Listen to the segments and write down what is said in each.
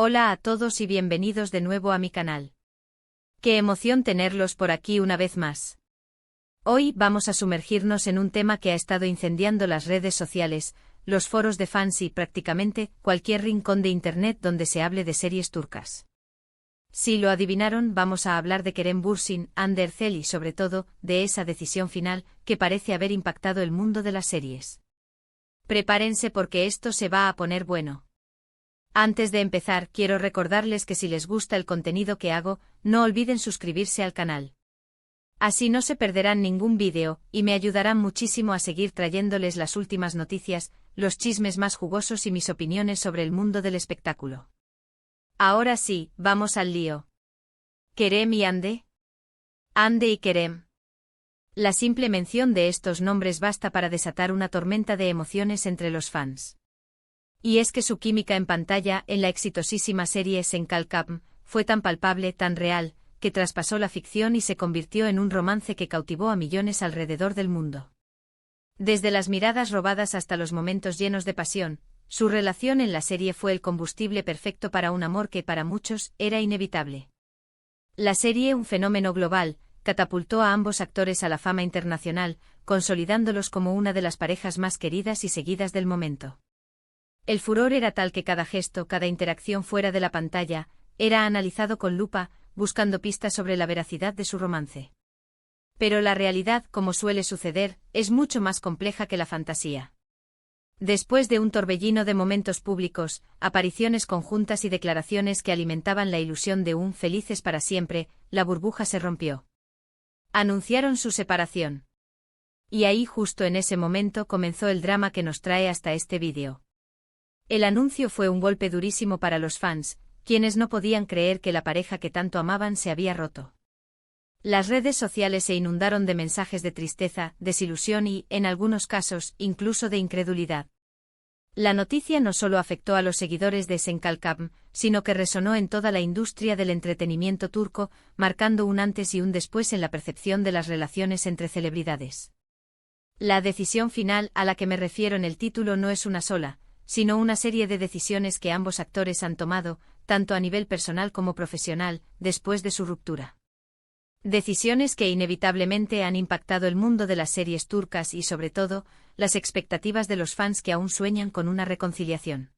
Hola a todos y bienvenidos de nuevo a mi canal. Qué emoción tenerlos por aquí una vez más. Hoy vamos a sumergirnos en un tema que ha estado incendiando las redes sociales, los foros de fans y prácticamente cualquier rincón de internet donde se hable de series turcas. Si lo adivinaron, vamos a hablar de Kerem Bürsin, Hande Erçel y sobre todo, de esa decisión final que parece haber impactado el mundo de las series. Prepárense porque esto se va a poner bueno. Antes de empezar, quiero recordarles que si les gusta el contenido que hago, no olviden suscribirse al canal. Así no se perderán ningún vídeo, y me ayudarán muchísimo a seguir trayéndoles las últimas noticias, los chismes más jugosos y mis opiniones sobre el mundo del espectáculo. Ahora sí, vamos al lío. ¿Kerem y Hande? Hande y Kerem. La simple mención de estos nombres basta para desatar una tormenta de emociones entre los fans. Y es que su química en pantalla, en la exitosísima serie Senkalkam, fue tan palpable, tan real, que traspasó la ficción y se convirtió en un romance que cautivó a millones alrededor del mundo. Desde las miradas robadas hasta los momentos llenos de pasión, su relación en la serie fue el combustible perfecto para un amor que para muchos era inevitable. La serie, un fenómeno global, catapultó a ambos actores a la fama internacional, consolidándolos como una de las parejas más queridas y seguidas del momento. El furor era tal que cada gesto, cada interacción fuera de la pantalla, era analizado con lupa, buscando pistas sobre la veracidad de su romance. Pero la realidad, como suele suceder, es mucho más compleja que la fantasía. Después de un torbellino de momentos públicos, apariciones conjuntas y declaraciones que alimentaban la ilusión de un felices para siempre, la burbuja se rompió. Anunciaron su separación. Y ahí justo en ese momento comenzó el drama que nos trae hasta este vídeo. El anuncio fue un golpe durísimo para los fans, quienes no podían creer que la pareja que tanto amaban se había roto. Las redes sociales se inundaron de mensajes de tristeza, desilusión y, en algunos casos, incluso de incredulidad. La noticia no solo afectó a los seguidores de Senkalkam, sino que resonó en toda la industria del entretenimiento turco, marcando un antes y un después en la percepción de las relaciones entre celebridades. La decisión final a la que me refiero en el título no es una sola, sino una serie de decisiones que ambos actores han tomado, tanto a nivel personal como profesional, después de su ruptura. Decisiones que inevitablemente han impactado el mundo de las series turcas y, sobre todo, las expectativas de los fans que aún sueñan con una reconciliación.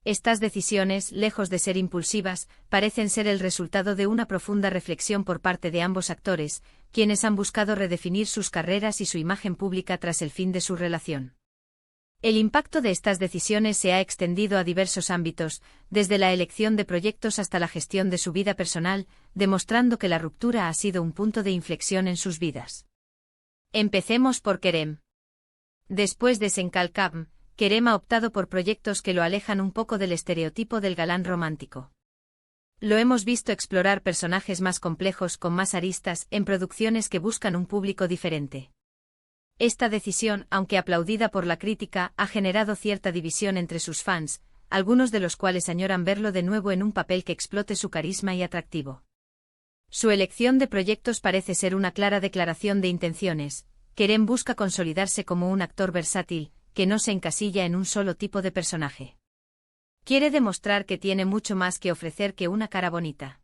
Estas decisiones, lejos de ser impulsivas, parecen ser el resultado de una profunda reflexión por parte de ambos actores, quienes han buscado redefinir sus carreras y su imagen pública tras el fin de su relación. El impacto de estas decisiones se ha extendido a diversos ámbitos, desde la elección de proyectos hasta la gestión de su vida personal, demostrando que la ruptura ha sido un punto de inflexión en sus vidas. Empecemos por Kerem. Después de Senkalkam, Kerem ha optado por proyectos que lo alejan un poco del estereotipo del galán romántico. Lo hemos visto explorar personajes más complejos con más aristas en producciones que buscan un público diferente. Esta decisión, aunque aplaudida por la crítica, ha generado cierta división entre sus fans, algunos de los cuales añoran verlo de nuevo en un papel que explote su carisma y atractivo. Su elección de proyectos parece ser una clara declaración de intenciones. Kerem busca consolidarse como un actor versátil, que no se encasilla en un solo tipo de personaje. Quiere demostrar que tiene mucho más que ofrecer que una cara bonita.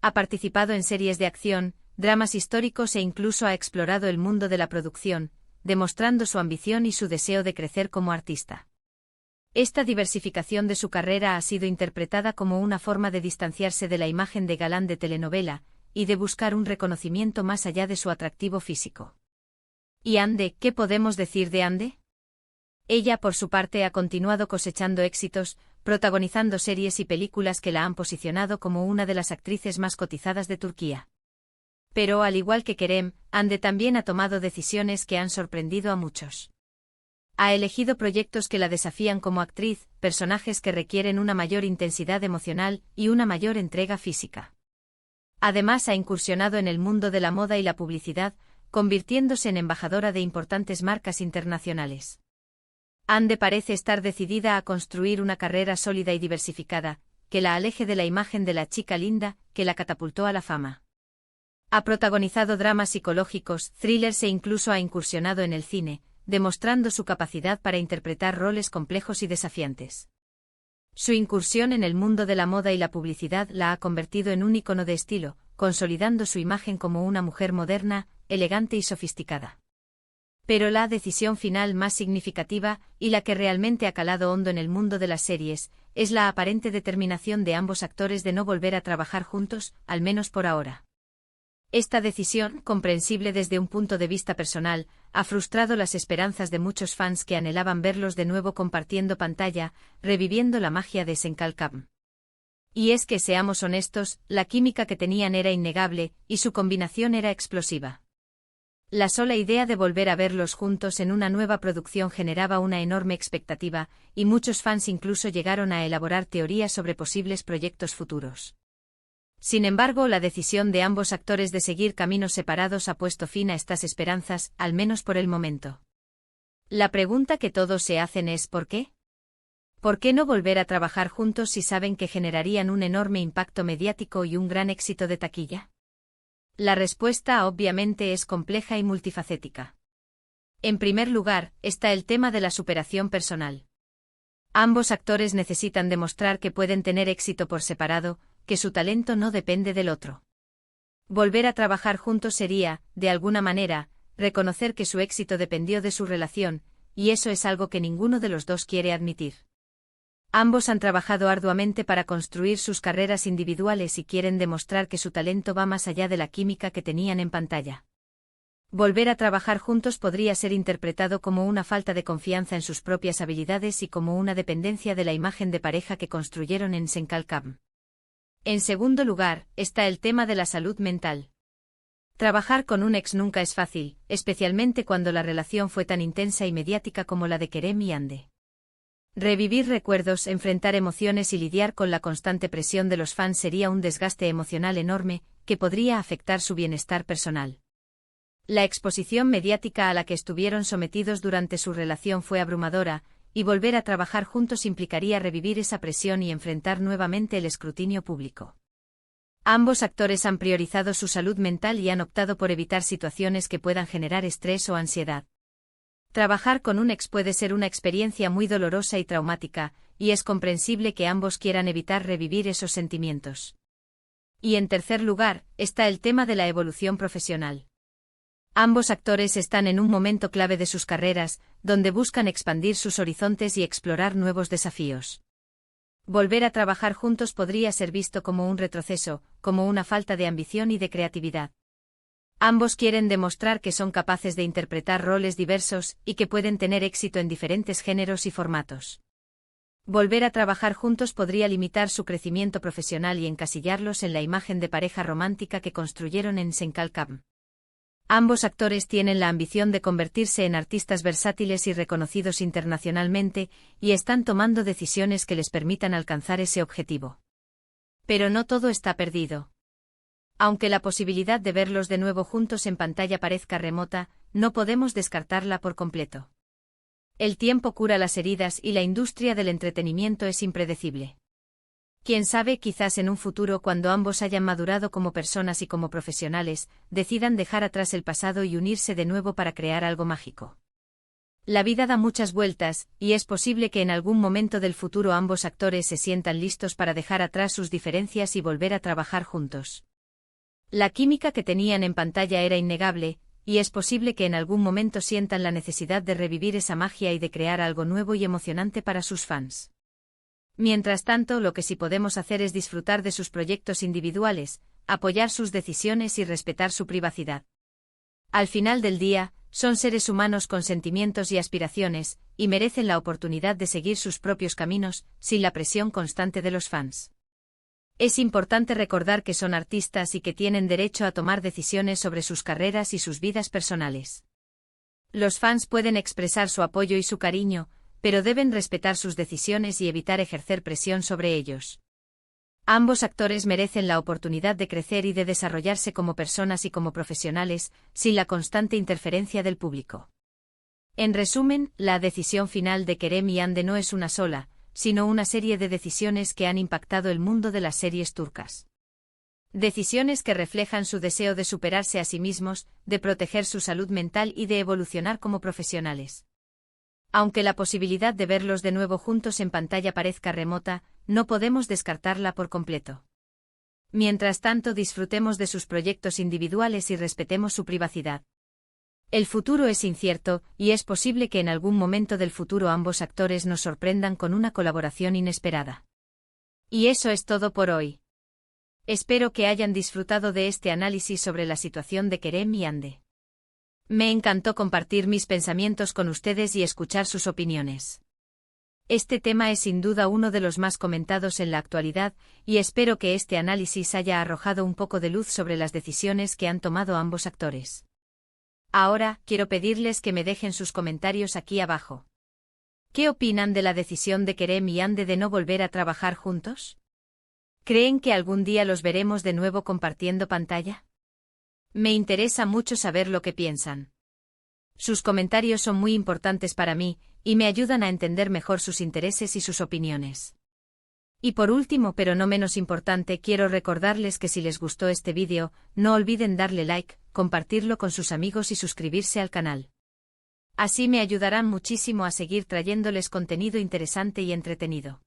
Ha participado en series de acción, dramas históricos e incluso ha explorado el mundo de la producción, demostrando su ambición y su deseo de crecer como artista. Esta diversificación de su carrera ha sido interpretada como una forma de distanciarse de la imagen de galán de telenovela, y de buscar un reconocimiento más allá de su atractivo físico. ¿Y Hande? ¿Qué podemos decir de Hande? Ella, por su parte, ha continuado cosechando éxitos, protagonizando series y películas que la han posicionado como una de las actrices más cotizadas de Turquía. Pero al igual que Kerem, Hande también ha tomado decisiones que han sorprendido a muchos. Ha elegido proyectos que la desafían como actriz, personajes que requieren una mayor intensidad emocional y una mayor entrega física. Además ha incursionado en el mundo de la moda y la publicidad, convirtiéndose en embajadora de importantes marcas internacionales. Hande parece estar decidida a construir una carrera sólida y diversificada, que la aleje de la imagen de la chica linda, que la catapultó a la fama. Ha protagonizado dramas psicológicos, thrillers e incluso ha incursionado en el cine, demostrando su capacidad para interpretar roles complejos y desafiantes. Su incursión en el mundo de la moda y la publicidad la ha convertido en un ícono de estilo, consolidando su imagen como una mujer moderna, elegante y sofisticada. Pero la decisión final más significativa, y la que realmente ha calado hondo en el mundo de las series, es la aparente determinación de ambos actores de no volver a trabajar juntos, al menos por ahora. Esta decisión, comprensible desde un punto de vista personal, ha frustrado las esperanzas de muchos fans que anhelaban verlos de nuevo compartiendo pantalla, reviviendo la magia de Senkalkam. Y es que, seamos honestos, la química que tenían era innegable, y su combinación era explosiva. La sola idea de volver a verlos juntos en una nueva producción generaba una enorme expectativa, y muchos fans incluso llegaron a elaborar teorías sobre posibles proyectos futuros. Sin embargo, la decisión de ambos actores de seguir caminos separados ha puesto fin a estas esperanzas, al menos por el momento. La pregunta que todos se hacen es ¿por qué? ¿Por qué no volver a trabajar juntos si saben que generarían un enorme impacto mediático y un gran éxito de taquilla? La respuesta obviamente es compleja y multifacética. En primer lugar, está el tema de la superación personal. Ambos actores necesitan demostrar que pueden tener éxito por separado, que su talento no depende del otro. Volver a trabajar juntos sería, de alguna manera, reconocer que su éxito dependió de su relación, y eso es algo que ninguno de los dos quiere admitir. Ambos han trabajado arduamente para construir sus carreras individuales y quieren demostrar que su talento va más allá de la química que tenían en pantalla. Volver a trabajar juntos podría ser interpretado como una falta de confianza en sus propias habilidades y como una dependencia de la imagen de pareja que construyeron en Senkalkam. En segundo lugar, está el tema de la salud mental. Trabajar con un ex nunca es fácil, especialmente cuando la relación fue tan intensa y mediática como la de Kerem y Hande. Revivir recuerdos, enfrentar emociones y lidiar con la constante presión de los fans sería un desgaste emocional enorme, que podría afectar su bienestar personal. La exposición mediática a la que estuvieron sometidos durante su relación fue abrumadora, y volver a trabajar juntos implicaría revivir esa presión y enfrentar nuevamente el escrutinio público. Ambos actores han priorizado su salud mental y han optado por evitar situaciones que puedan generar estrés o ansiedad. Trabajar con un ex puede ser una experiencia muy dolorosa y traumática, y es comprensible que ambos quieran evitar revivir esos sentimientos. Y en tercer lugar, está el tema de la evolución profesional. Ambos actores están en un momento clave de sus carreras, donde buscan expandir sus horizontes y explorar nuevos desafíos. Volver a trabajar juntos podría ser visto como un retroceso, como una falta de ambición y de creatividad. Ambos quieren demostrar que son capaces de interpretar roles diversos y que pueden tener éxito en diferentes géneros y formatos. Volver a trabajar juntos podría limitar su crecimiento profesional y encasillarlos en la imagen de pareja romántica que construyeron en Senkalkam. Ambos actores tienen la ambición de convertirse en artistas versátiles y reconocidos internacionalmente, y están tomando decisiones que les permitan alcanzar ese objetivo. Pero no todo está perdido. Aunque la posibilidad de verlos de nuevo juntos en pantalla parezca remota, no podemos descartarla por completo. El tiempo cura las heridas y la industria del entretenimiento es impredecible. Quién sabe, quizás en un futuro, cuando ambos hayan madurado como personas y como profesionales, decidan dejar atrás el pasado y unirse de nuevo para crear algo mágico. La vida da muchas vueltas, y es posible que en algún momento del futuro ambos actores se sientan listos para dejar atrás sus diferencias y volver a trabajar juntos. La química que tenían en pantalla era innegable, y es posible que en algún momento sientan la necesidad de revivir esa magia y de crear algo nuevo y emocionante para sus fans. Mientras tanto, lo que sí podemos hacer es disfrutar de sus proyectos individuales, apoyar sus decisiones y respetar su privacidad. Al final del día, son seres humanos con sentimientos y aspiraciones, y merecen la oportunidad de seguir sus propios caminos, sin la presión constante de los fans. Es importante recordar que son artistas y que tienen derecho a tomar decisiones sobre sus carreras y sus vidas personales. Los fans pueden expresar su apoyo y su cariño, pero deben respetar sus decisiones y evitar ejercer presión sobre ellos. Ambos actores merecen la oportunidad de crecer y de desarrollarse como personas y como profesionales, sin la constante interferencia del público. En resumen, la decisión final de Kerem y Hande no es una sola, sino una serie de decisiones que han impactado el mundo de las series turcas. Decisiones que reflejan su deseo de superarse a sí mismos, de proteger su salud mental y de evolucionar como profesionales. Aunque la posibilidad de verlos de nuevo juntos en pantalla parezca remota, no podemos descartarla por completo. Mientras tanto, disfrutemos de sus proyectos individuales y respetemos su privacidad. El futuro es incierto, y es posible que en algún momento del futuro ambos actores nos sorprendan con una colaboración inesperada. Y eso es todo por hoy. Espero que hayan disfrutado de este análisis sobre la situación de Kerem y Hande. Me encantó compartir mis pensamientos con ustedes y escuchar sus opiniones. Este tema es sin duda uno de los más comentados en la actualidad, y espero que este análisis haya arrojado un poco de luz sobre las decisiones que han tomado ambos actores. Ahora, quiero pedirles que me dejen sus comentarios aquí abajo. ¿Qué opinan de la decisión de Kerem y Hande de no volver a trabajar juntos? ¿Creen que algún día los veremos de nuevo compartiendo pantalla? Me interesa mucho saber lo que piensan. Sus comentarios son muy importantes para mí, y me ayudan a entender mejor sus intereses y sus opiniones. Y por último, pero no menos importante, quiero recordarles que si les gustó este vídeo, no olviden darle like, compartirlo con sus amigos y suscribirse al canal. Así me ayudarán muchísimo a seguir trayéndoles contenido interesante y entretenido.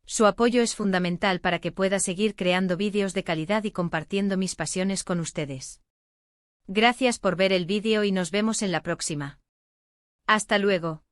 Su apoyo es fundamental para que pueda seguir creando vídeos de calidad y compartiendo mis pasiones con ustedes. Gracias por ver el vídeo y nos vemos en la próxima. Hasta luego.